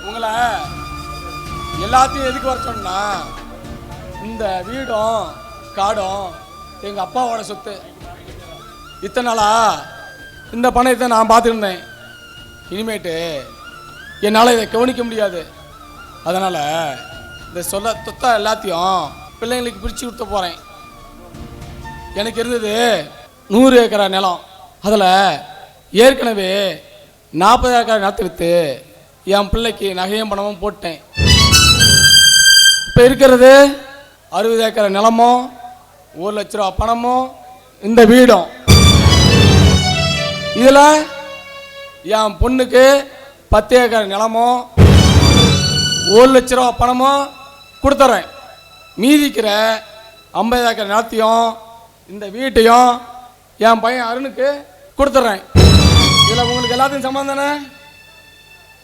உங்களை எல்லாத்தையும் எதுக்கு வர சொன்னா, இந்த வீடும் காடும் எங்கள் அப்பாவோட சொத்து. இத்தனை நாளா இந்த பணத்தை நான் பார்த்துருந்தேன். இனிமேட்டு என்னால் இதை கவனிக்க முடியாது. அதனால் இந்த சொத்தை எல்லாத்தையும் பிள்ளைங்களுக்கு பிரித்து கொடுத்த போகிறேன். எனக்கு இருந்தது 100 ஏக்கரா நிலம். அதில் ஏற்கனவே 40 ஏக்கரா நிலத்தை விற்று என் பிள்ளைக்கு நகையும் பணமும் போட்டேன். இப்போ இருக்கிறது 60 ஏக்கரா நிலமும் 1 லட்ச ரூபா பணமும் இந்த வீடும். இதில் என் பொண்ணுக்கு 10 ஏக்கர் நிலமும் 1 லட்ச ரூபா பணமும் கொடுத்துட்றேன். மீதிக்கிற 50 ஏக்கர் நிலத்தையும் இந்த வீட்டையும் என் பையன் அருணுக்கு கொடுத்துட்றேன். இதில் உங்களுக்கு எல்லாத்தையும் சம்மந்தம் தானே?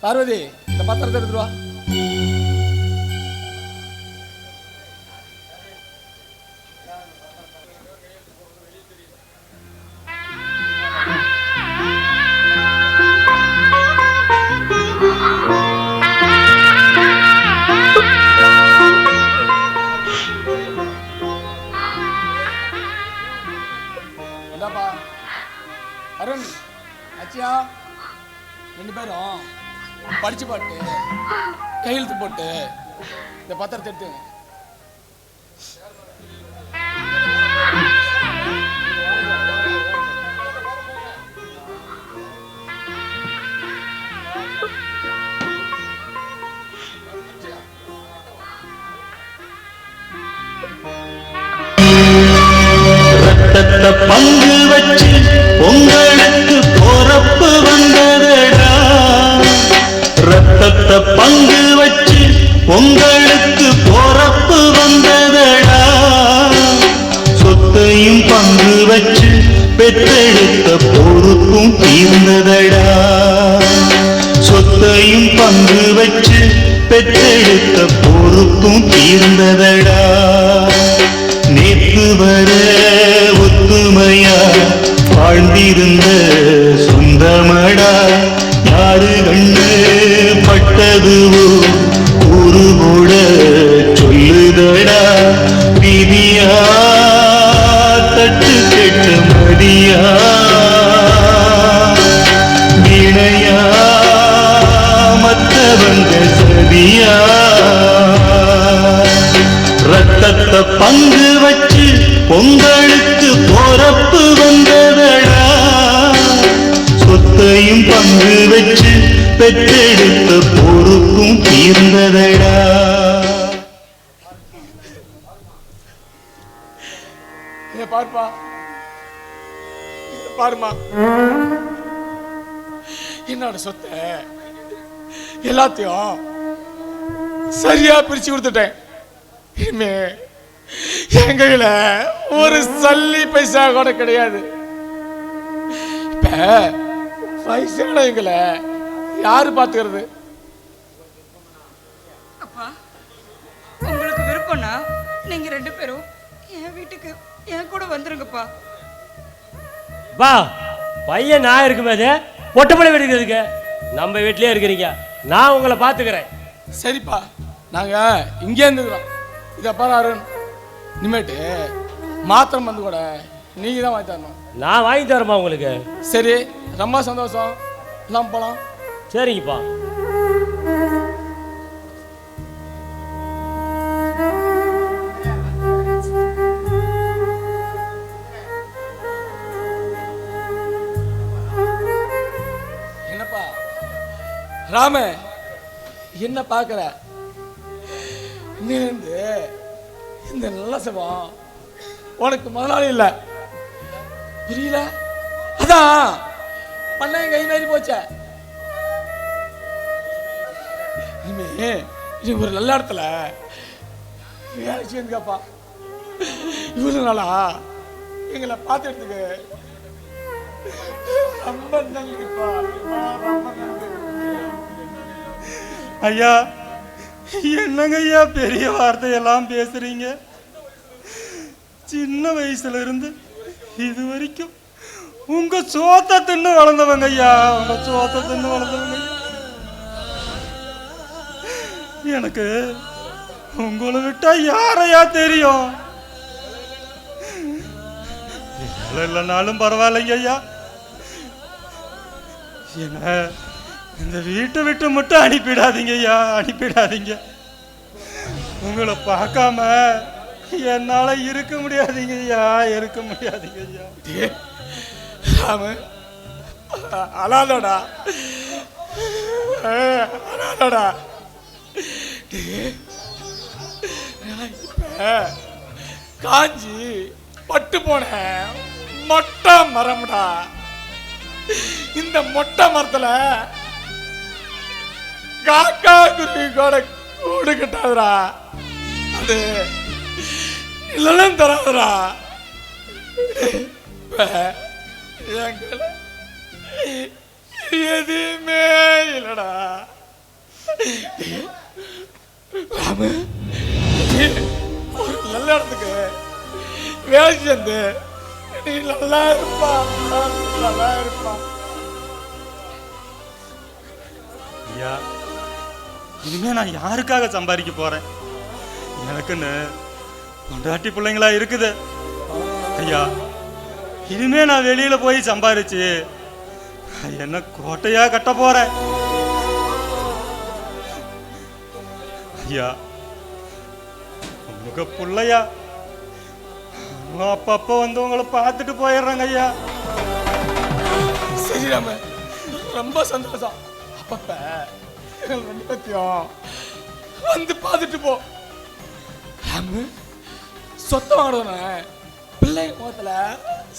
பார்வதி, இந்த பத்திரத்தை எடுத்துட்டு வா. அருண், அச்சியா, 2 பேரும் படிச்சு பாட்டு கையெழுத்து போட்டு இந்த பத்திரத்தை எடுத்து பங்கு வச்சு உங்களுக்கு பொறப்பு வந்ததடா. ரத்தத்தை பங்கு வச்சு உங்களுக்கு பொறப்பு வந்ததடா. சொத்தையும் பங்கு வச்சு பெற்றெடுத்த பொறுப்பும் தீர்ந்ததடா. சொத்தையும் பங்கு வச்சு பெற்றெடுத்த பொறுப்பும் தீர்ந்ததடா. நேற்று வர ஒத்துமையா வாழ்ந்திருந்த சொந்தமடா. யாரு கண்ணு பட்டதுவோ ஒரு கூட சொல்லுதடா. விதியா தட்டு கெட்ட மதியா வினையா மற்றவங்க சதியா. ரத்தத்தை பங்கு வச்சு உங்களுக்கு பொறப்பு வந்ததடா. சொத்தையும் பங்கு வச்சு பெற்றெடுத்த பொறுப்பும் தீர்ந்ததடா. பார்ப்பா, பாருமா, என்னோட சொத்தை எல்லாத்தையும் சரியா பிரிச்சு கொடுத்துட்டேன். இனிமே என் கையில ஒரு சல்லி பைசா கூட கிடையாது. இப்ப வயசானவங்களை யாரு பாத்துக்கிறது? அப்பா, உங்களுக்கு விருப்பம்னா நீங்க 2 பேரும் என் வீட்டுக்கு என் கூட வந்துருங்கப்பா. வா, பையன் நான் இருக்கும்போது பொட்டப்பட வெடிக்கிறதுக்கு நம்ம வீட்லயே இருக்கிறீங்க. நான் உங்களை பாத்துக்கிறேன். சரிப்பா, நாங்க இங்கே இருந்துக்கிறோம். இதை பாரு அருண், இனிமேட்டு மாத்திரம் வந்து கூட நீங்க தான் வாங்கி தரணும். நான் வாங்கி தரேன்ப்பா உங்களுக்கு. சரி, ரொம்ப சந்தோஷம். எல்லாம் போலாம். சரிங்கப்பா. என்னப்பா ராம, என்ன பார்க்குற? இன்னிலிருந்து இந்த நல்ல சபம் உனக்கு முதலாளி இல்லை, புரியல? அதான் பண்ண கை மாறி போச்ச. இனிமே நீ ஒரு நல்ல இடத்துல வேலை செய்யுங்கப்பா. இவ்வளவு நாளா எங்களை பார்த்துறதுக்கு ரொம்ப நன்றிப்பா, ரொம்ப நன்றி. ஐயா, என்னங்க ஐயா பெரிய வார்த்தையெல்லாம் பேசுறீங்க? சின்ன வயசுல இருந்து இது வரைக்கும் உங்க சோத்தை தின்னு வளர்ந்தவங்க ஐயா, உங்க சோத்தை தின்னு வளர்ந்தவங்க. எனக்கு உங்களை விட்டா யாரையா தெரியும்? வேலை இல்லைனாலும் பரவாயில்லைங்க ஐயா, என்ன இந்த வீட்டை விட்டு மட்டும் அனுப்பிடாதீங்க ஐயா, அனுப்பிடாதீங்க. உங்களை பார்க்காம என்னால இருக்க முடியாதீங்க ஐயா, இருக்க முடியாதீங்க ஐயா. அழாதடா, அழாதடா. காஞ்சி பட்டு போன மொட்டை மரம்டா. இந்த மொட்டை மரத்துல காக்கா குருவி கூட கூடு கட்டாதுடா. அது நிழலும் தராதுடா. எதுவுமே இல்லடா. ராமு, ஒரு நல்ல இடத்துக்கு வேலை சேர்ந்து நீ நல்லா இருப்பா, நல்லா இருப்பா. ஐயா, இனிமே நான் யாருக்காக சம்பாதிக்க போறேன்? எனக்குன்னு பொண்டாட்டி பிள்ளைங்களா இருக்குது ஐயா. இனிமே நான் வெளியில போய் சம்பாதிச்சு என்ன கோட்டையா கட்ட போறேன் ஐயா. உங்க பிள்ளையா அப்பப்ப வந்து உங்களை பார்த்துட்டு போயிடுறாங்க ஐயா. சரி ராம, ரொம்ப சந்தோஷம். அப்பப்ப ரெண்டு பத்தியும் வந்து பார்த்துட்டு போ. ராமு, சொத்தை வாங்கின பிள்ளைங்க முகத்துல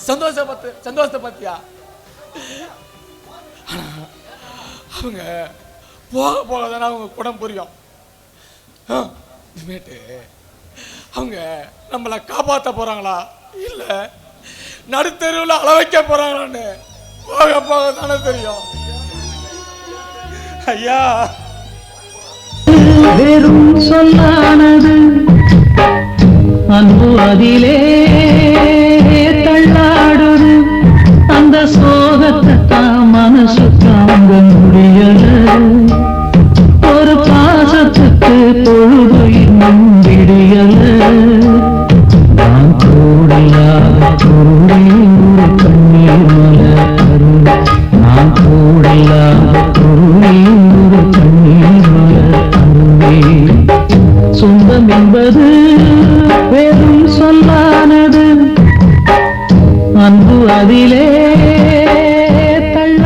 சந்தோஷத்தை பார்த்தியா? ஆனா அவங்க போக போக தானே அவங்க குடம் புரியும். இனிமேட்டு அவங்க நம்மளை காப்பாற்ற போறாங்களா இல்ல நடுத்தெருவில் அள வைக்க போறாங்களான்னு போக போக தானே தெரியும். ஐயா, வெறும் சொல்லானது அன்பு அதிலே